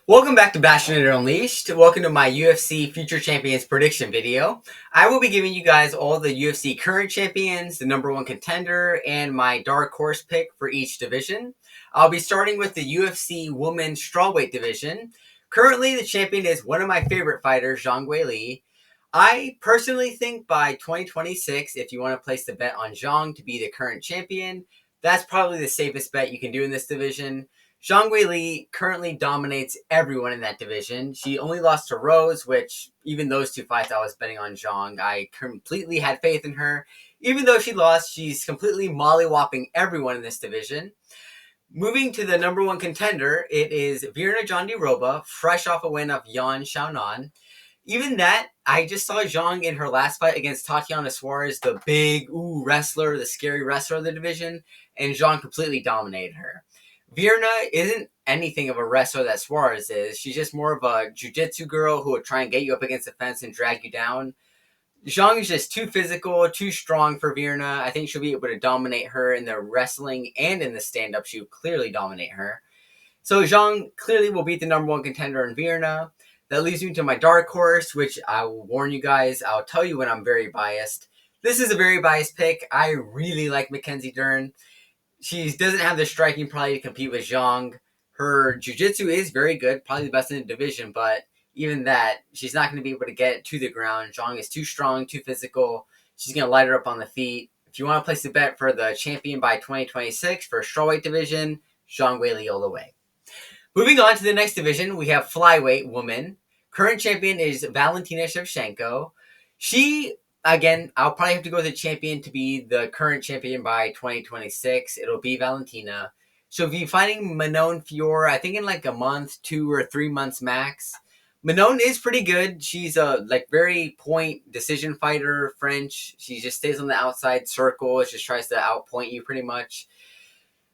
Welcome back to Passionate Unleashed. Welcome to my UFC Future Champions prediction video. I will be giving you guys all the UFC current champions, the number one contender, and my dark horse pick for each division. I'll be starting with the UFC Women's Strawweight division. Currently, the champion is one of my favorite fighters, Zhang Weili. I personally think by 2026, if you want to place the bet on Zhang to be the current champion, that's probably the safest bet you can do in this division. Zhang Weili currently dominates everyone in that division. She only lost to Rose, which even those two fights I was betting on Zhang. I completely had faith in her. Even though she lost, she's completely mollywhopping everyone in this division. Moving to the number one contender, it is Virna Jandiroba, fresh off a win of Yan Xiaonan. Even that, I just saw Zhang in her last fight against Tatiana Suarez, the big wrestler, the scary wrestler of the division, and Zhang completely dominated her. Virna isn't anything of a wrestler that Suarez is. She's just more of a jiu-jitsu girl who will try and get you up against the fence and drag you down. Zhang is just too physical, too strong for Virna. I think she'll be able to dominate her in the wrestling and in the stand-up. She will clearly dominate her. So Zhang clearly will beat the number one contender in Virna. That leads me to my dark horse, which I will warn you guys. I'll tell you when I'm very biased. This is a very biased pick. I really like Mackenzie Dern. She doesn't have the striking probably to compete with Zhang. Her jiu-jitsu is very good, probably the best in the division, but even that, she's not going to be able to get to the ground. Zhang is too strong, too physical. She's going to light her up on the feet. If you want to place a bet for the champion by 2026 for Strawweight division, Zhang Weili all the way. Moving on to the next division, we have Flyweight woman. Current champion is Valentina Shevchenko. Again, I'll probably have to go with the champion to be the current champion by 2026. It'll be Valentina. She'll be fighting Manon Fiore, I think in like a month, 2 or 3 months max. Manon is pretty good. She's a very point decision fighter, French. She just stays on the outside circle. She just tries to outpoint you pretty much.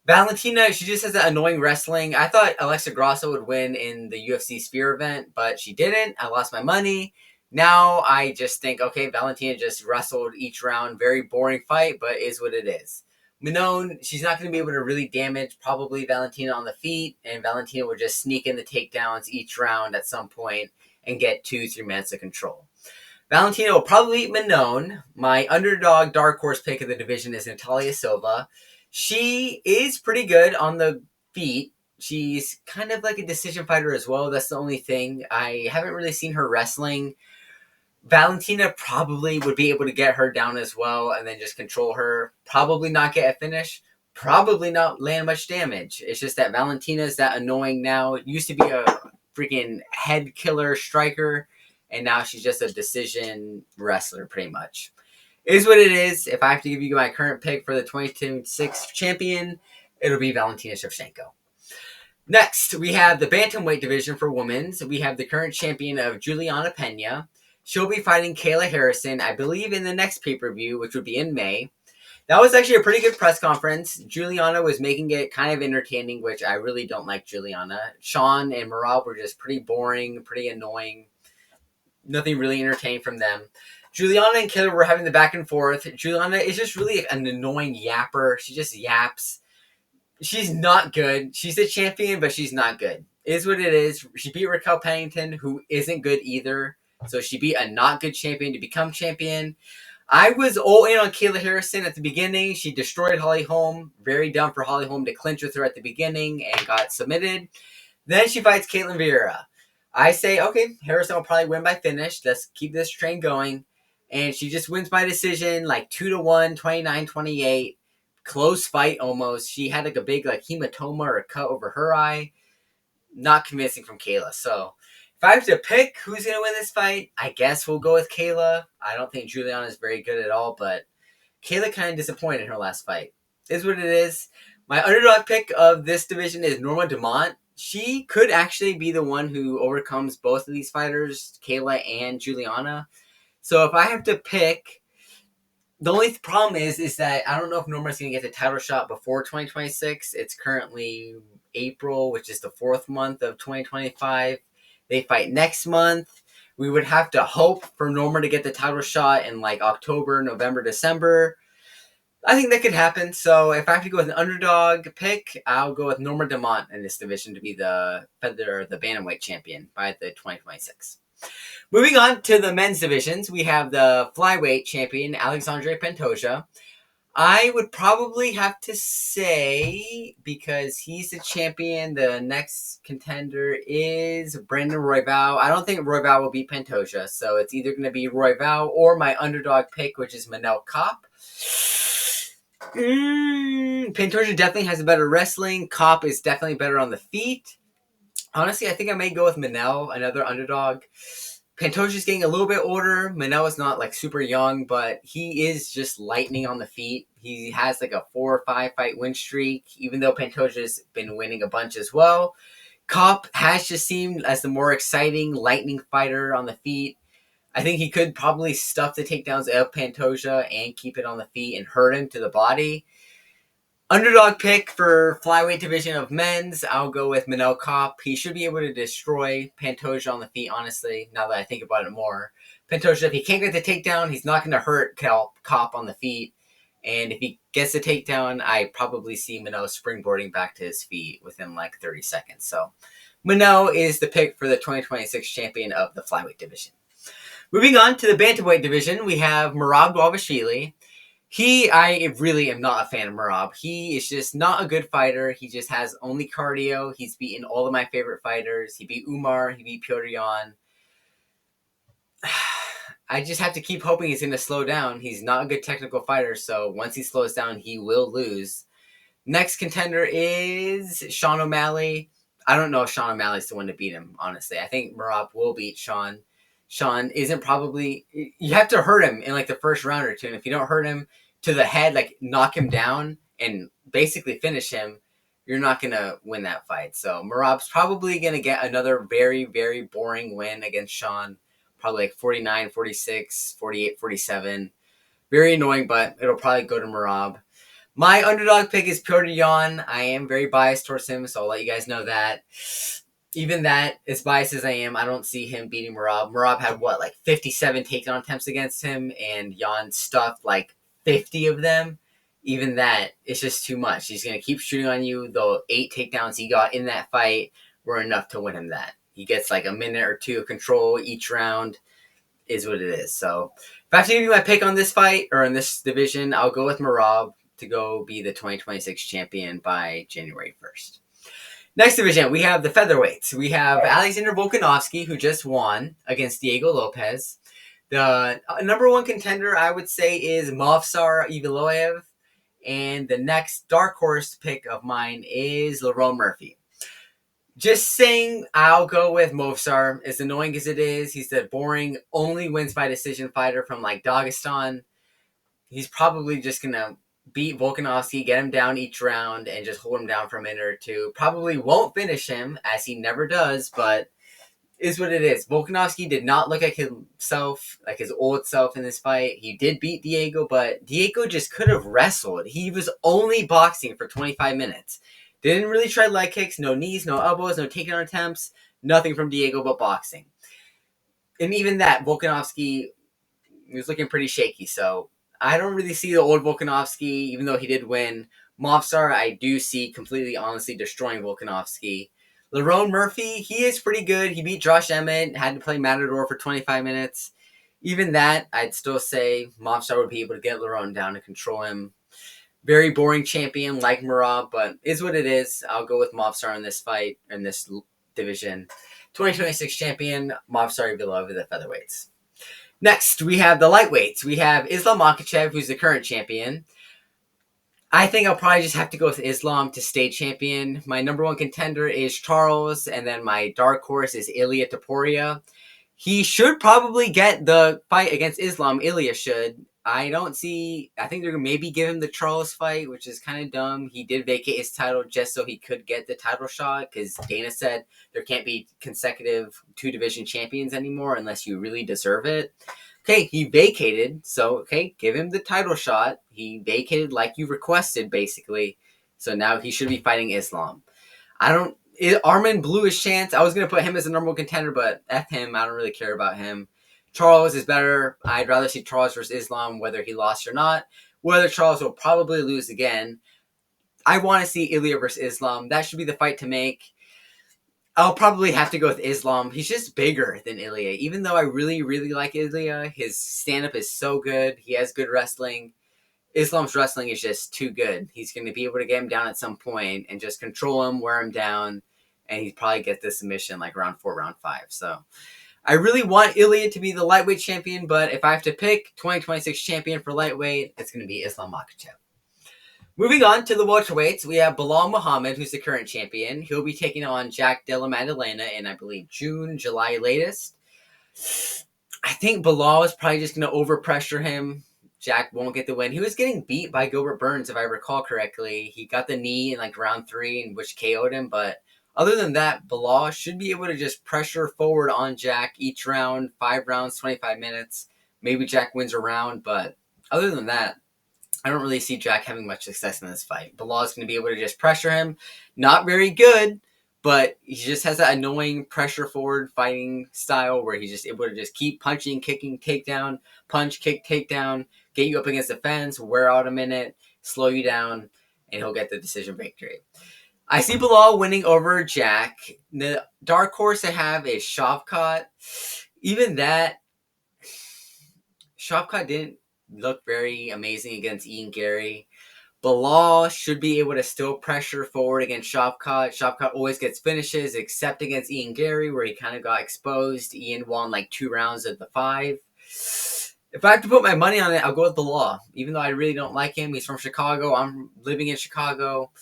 Valentina, she just has that annoying wrestling. I thought Alexa Grasso would win in the UFC Sphere event, but she didn't. I lost my money. Now I just think, okay, Valentina just wrestled each round. Very boring fight, but is what it is. Manon, she's not going to be able to really damage probably Valentina on the feet, and Valentina will just sneak in the takedowns each round at some point and get 2-3 minutes of control. Valentina will probably beat Manon. My underdog dark horse pick of the division is Natalia Silva. She is pretty good on the feet. She's kind of like a decision fighter as well. That's the only thing. I haven't really seen her wrestling. Valentina probably would be able to get her down as well and then just control her. Probably not get a finish. Probably not land much damage. It's just that Valentina is that annoying now. It used to be a freaking head killer striker, and now she's just a decision wrestler pretty much. It is what it is. If I have to give you my current pick for the 2026 champion, it'll be Valentina Shevchenko. Next, we have the Bantamweight division for women's. We have the current champion of Juliana Pena. She'll be fighting Kayla Harrison, I believe, in the next pay-per-view, which would be in May. That was actually a pretty good press conference. Juliana was making it kind of entertaining, which I really don't like Juliana. Sean and Merab were just pretty boring, pretty annoying. Nothing really entertaining from them. Juliana and Kayla were having the back and forth. Juliana is just really an annoying yapper. She just yaps. She's not good. She's a champion, but she's not good. It is what it is. She beat Raquel Pennington, who isn't good either. So she beat a not good champion to become champion. I was all in on Kayla Harrison at the beginning. She destroyed Holly Holm. Very dumb for Holly Holm to clinch with her at the beginning and got submitted. Then she fights Caitlin Vieira. I say, okay, Harrison will probably win by finish. Let's keep this train going. And she just wins by decision, like 2-1, 29-28. Close fight almost. She had like a big hematoma or a cut over her eye. Not convincing from Kayla. So if I have to pick who's going to win this fight, I guess we'll go with Kayla. I don't think Juliana is very good at all, but Kayla kind of disappointed in her last fight. Is what it is. My underdog pick of this division is Norma Dumont. She could actually be the one who overcomes both of these fighters, Kayla and Juliana. So if I have to pick, the only problem is that I don't know if Norma's going to get the title shot before 2026. It's currently April, which is the 4th month of 2025. They fight next month. We would have to hope for Norma to get the title shot in October, November, December. I think that could happen. So if I have to go with an underdog pick, I'll go with Norma Demont in this division to be the Bantamweight champion by the 2026. Moving on to the men's divisions, we have the Flyweight champion Alexandre Pantoja. I would probably have to say, because he's the champion, the next contender is Brandon Royval. I don't think Royval will beat Pantoja, so it's either going to be Royval or my underdog pick, which is Manel Kopp. Pantoja definitely has a better wrestling. Kopp is definitely better on the feet. Honestly, I think I may go with Manel, another underdog. Pantoja's getting a little bit older. Manel is not like super young, but he is just lightning on the feet. He has like a 4 or 5 fight win streak, even though Pantoja's been winning a bunch as well. Kopp has just seemed as the more exciting lightning fighter on the feet. I think he could probably stuff the takedowns of Pantoja and keep it on the feet and hurt him to the body. Underdog pick for flyweight division of men's, I'll go with Manel Kopp. He should be able to destroy Pantoja on the feet, honestly, now that I think about it more. Pantoja, if he can't get the takedown, he's not going to hurt Kopp on the feet. And if he gets the takedown, I probably see Manel springboarding back to his feet within like 30 seconds. So Manel is the pick for the 2026 champion of the flyweight division. Moving on to the bantamweight division, we have Merab Dvalishvili. I really am not a fan of Merab. He is just not a good fighter. He just has only cardio. He's beaten all of my favorite fighters. He beat Umar. He beat Petr Yan. I just have to keep hoping he's going to slow down. He's not a good technical fighter, so once he slows down, he will lose. Next contender is Sean O'Malley. I don't know if Sean O'Malley's the one to beat him, honestly. I think Merab will beat Sean. Sean isn't probably... You have to hurt him in like the first round or two, and if you don't hurt him to the head, like knock him down and basically finish him, you're not going to win that fight. So Merab's probably going to get another very, very boring win against Sean. Probably like 49, 46, 48, 47. Very annoying, but it'll probably go to Merab. My underdog pick is Petr Yan. I am very biased towards him, so I'll let you guys know that. Even that, as biased as I am, I don't see him beating Merab. Merab had, like 57 takedown attempts against him, and Yan stuffed like 50 of them. Even that, it's just too much. He's going to keep shooting on you. The 8 takedowns he got in that fight were enough to win him that. He gets like a minute or two of control each round, is what it is. So, if I have to give you my pick on this fight, or in this division, I'll go with Merab to go be the 2026 champion by January 1st. Next division, we have the featherweights. We have Alexander Volkanovski, who just won against Diego Lopez. The number one contender, I would say, is Movsar Evloev. And the next dark horse pick of mine is Lerone Murphy. Just saying, I'll go with Movsar. As annoying as it is, he's the boring, only wins by decision fighter from like Dagestan. He's probably just going to beat Volkanovski, get him down each round, and just hold him down for a minute or two. Probably won't finish him, as he never does, but is what it is. Volkanovski did not look like himself, like his old self in this fight. He did beat Diego, but Diego just could have wrestled. He was only boxing for 25 minutes. Didn't really try leg kicks, no knees, no elbows, no takedown attempts, nothing from Diego but boxing. And even that, Volkanovski was looking pretty shaky, so I don't really see the old Volkanovski, even though he did win. Movsar, I do see completely, honestly destroying Volkanovski. Lerone Murphy, he is pretty good. He beat Josh Emmett, had to play Matador for 25 minutes. Even that, I'd still say Movsar would be able to get Lerone down and control him. Very boring champion like Merab, but is what it is. I'll go with Movsar in this fight, in this division. 2026 champion, Movsar Evloev of the featherweights. Next, we have the lightweights. We have Islam Makhachev, who's the current champion. I think I'll probably just have to go with Islam to stay champion. My number one contender is Charles, and then my dark horse is Ilia Topuria. He should probably get the fight against Islam. Ilia should. I think they're going to maybe give him the Charles fight, which is kind of dumb. He did vacate his title just so he could get the title shot, because Dana said there can't be consecutive 2-division champions anymore unless you really deserve it. Okay, he vacated, so, okay, give him the title shot. He vacated like you requested, basically. So now he should be fighting Islam. Arman blew his chance. I was going to put him as the number one contender, but F him. I don't really care about him. Charles is better. I'd rather see Charles versus Islam, whether he lost or not. whether Charles will probably lose again. I want to see Ilya versus Islam. That should be the fight to make. I'll probably have to go with Islam. He's just bigger than Ilya. Even though I really, really like Ilya, his stand-up is so good. He has good wrestling. Islam's wrestling is just too good. He's going to be able to get him down at some point and just control him, wear him down, and he'd probably get the submission like round 4, round 5. So I really want Ilya to be the lightweight champion, but if I have to pick 2026 champion for lightweight, it's going to be Islam Makhachev. Moving on to the welterweights, we have Bilal Muhammad, who's the current champion. He'll be taking on Jack Della Maddalena in, I believe, June, July latest. I think Bilal is probably just going to overpressure him. Jack won't get the win. He was getting beat by Gilbert Burns, if I recall correctly. He got the knee in like round 3, in which KO'd him. But other than that, Bilal should be able to just pressure forward on Jack each round, 5 rounds, 25 minutes. Maybe Jack wins a round, but other than that, I don't really see Jack having much success in this fight. Bilal is going to be able to just pressure him. Not very good, but he just has that annoying pressure forward fighting style where he's just able to just keep punching, kicking, takedown, punch, kick, takedown, get you up against the fence, wear out a minute, slow you down, and he'll get the decision victory. I see Bilal winning over Jack. The dark horse I have is Shavkat. Even that, Shavkat didn't look very amazing against Ian Gary. Bilal should be able to still pressure forward against Shavkat. Shavkat always gets finishes, except against Ian Gary, where he kind of got exposed. Ian won like 2 rounds of the 5. If I have to put my money on it, I'll go with Bilal. Even though I really don't like him, he's from Chicago. I'm living in Chicago.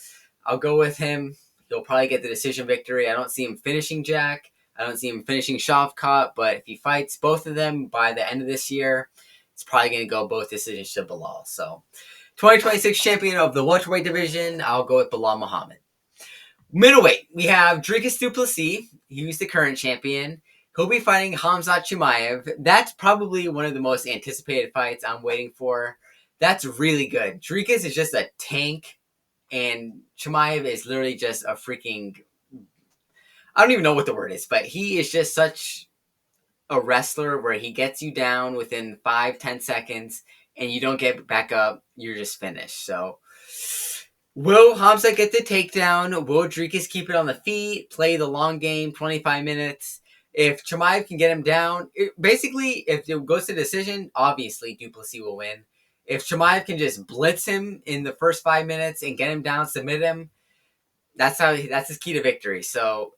I'll go with him. He'll probably get the decision victory. I don't see him finishing Jack. I don't see him finishing Shavkat. But if he fights both of them by the end of this year, it's probably going to go both decisions to Bilal. So 2026 champion of the welterweight division, I'll go with Bilal Muhammad. Middleweight, we have Dricus du Plessis. He's the current champion. He'll be fighting Khamzat Chimaev. That's probably one of the most anticipated fights I'm waiting for. That's really good. Dricus is just a tank, and Chimaev is literally just a freaking... I don't even know what the word is, but he is just such a wrestler where he gets you down within 5-10 seconds, and you don't get back up, you're just finished. So, will Khamzat get the takedown? Will Dricus keep it on the feet? Play the long game, 25 minutes? If Chimaev can get him down, basically, if it goes to decision, obviously du Plessis will win. If Chimaev can just blitz him in the first 5 minutes and get him down, submit him, that's his key to victory. So,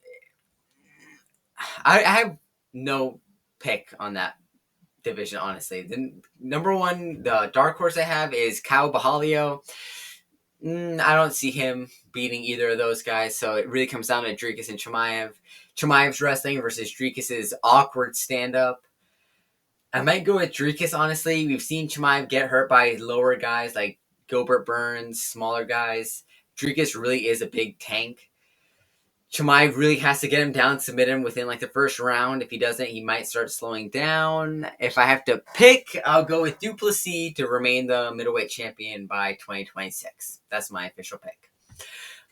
I have no pick on that division, honestly. The number one, the dark horse I have is Kyle Bahalio. I don't see him beating either of those guys, so it really comes down to Dricus and Chimaev. Chimaev's wrestling versus Dricus's awkward stand-up. I might go with Dricus, honestly. We've seen Chimaev get hurt by lower guys like Gilbert Burns, smaller guys. Dricus really is a big tank. Chimaev really has to get him down, submit him within like the first round. If he doesn't, he might start slowing down. If I have to pick, I'll go with du Plessis to remain the middleweight champion by 2026. That's my official pick.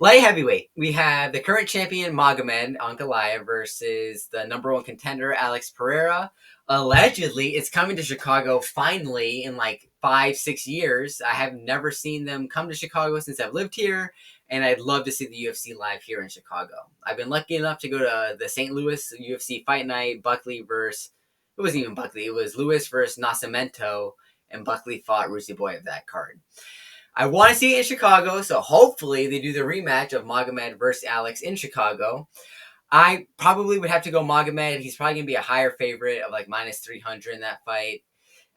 Light heavyweight, we have the current champion Magomed Ankalaev versus the number 1 contender Alex Pereira. Allegedly, it's coming to Chicago finally in like 5-6 years. I have never seen them come to Chicago since I've lived here. And I'd love to see the UFC live here in Chicago. I've been lucky enough to go to the St. Louis UFC Fight Night, Buckley versus... It wasn't even Buckley. It was Lewis versus Nascimento, and Buckley fought Rusi Boy of that card. I want to see it in Chicago, so hopefully they do the rematch of Magomed versus Alex in Chicago. I probably would have to go Magomed. He's probably going to be a higher favorite of like minus 300 in that fight.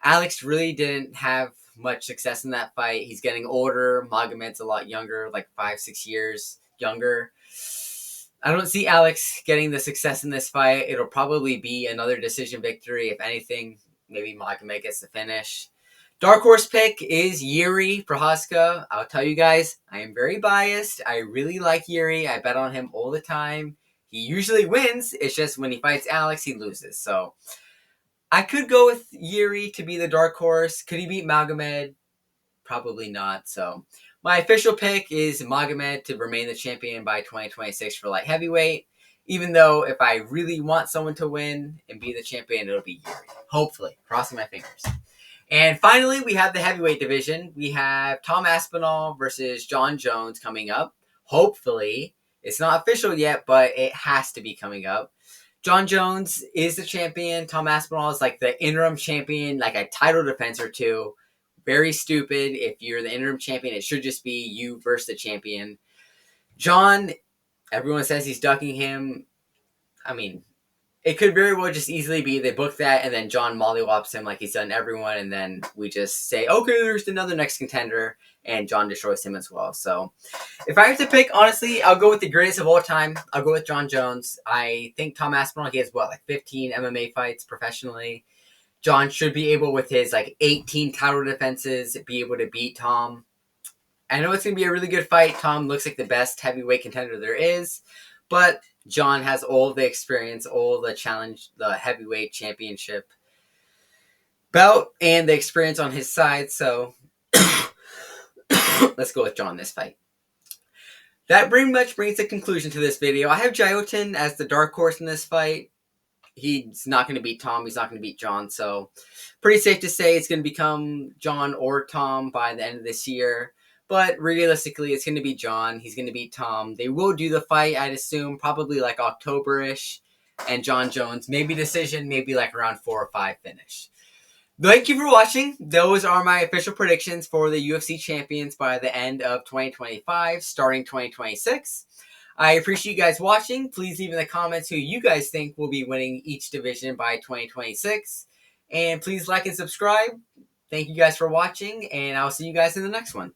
Alex really didn't have much success in that fight. He's getting older. Magomed's a lot younger, like 5-6 years younger. I don't see Alex getting the success in this fight. It'll probably be another decision victory. If anything, maybe Magomed gets the finish. Dark horse pick is Yuri Prochazka. I'll tell you guys, I am very biased. I really like Yuri. I bet on him all the time. He usually wins. It's just when he fights Alex, he loses. So I could go with Yuri to be the dark horse. Could he beat Magomed? Probably not. So my official pick is Magomed to remain the champion by 2026 for light heavyweight. Even though if I really want someone to win and be the champion, it'll be Yuri. Hopefully. Crossing my fingers. And finally, we have the heavyweight division. We have Tom Aspinall versus John Jones coming up. Hopefully, it's not official yet, but it has to be coming up. John Jones is the champion. Tom Aspinall is like the interim champion, like a title defense or two. Very stupid. If you're the interim champion, it should just be you versus the champion. John, everyone says he's ducking him. I mean, it could very well just easily be they book that and then John mollywops him like he's done everyone, and then we just say, okay, there's another next contender, and John destroys him as well. So if I have to pick, honestly, I'll go with the greatest of all time. I'll go with John Jones. I think Tom Aspinall, he has like 15 MMA fights professionally. John should be able, with his 18 title defenses, be able to beat Tom. I know it's going to be a really good fight. Tom looks like the best heavyweight contender there is, but John has all the experience, all the challenge, the heavyweight championship belt, and the experience on his side. So let's go with John this fight. That pretty much brings a conclusion to this video. I have Jyotin as the dark horse in this fight. He's not going to beat Tom. He's not going to beat John. So pretty safe to say it's going to become John or Tom by the end of this year. But realistically, it's going to be John. He's going to beat Tom. They will do the fight, I'd assume, probably like October-ish. And John Jones, maybe decision, maybe like around 4 or 5 finish. Thank you for watching. Those are my official predictions for the UFC champions by the end of 2025, starting 2026. I appreciate you guys watching. Please leave in the comments who you guys think will be winning each division by 2026. And please like and subscribe. Thank you guys for watching, and I'll see you guys in the next one.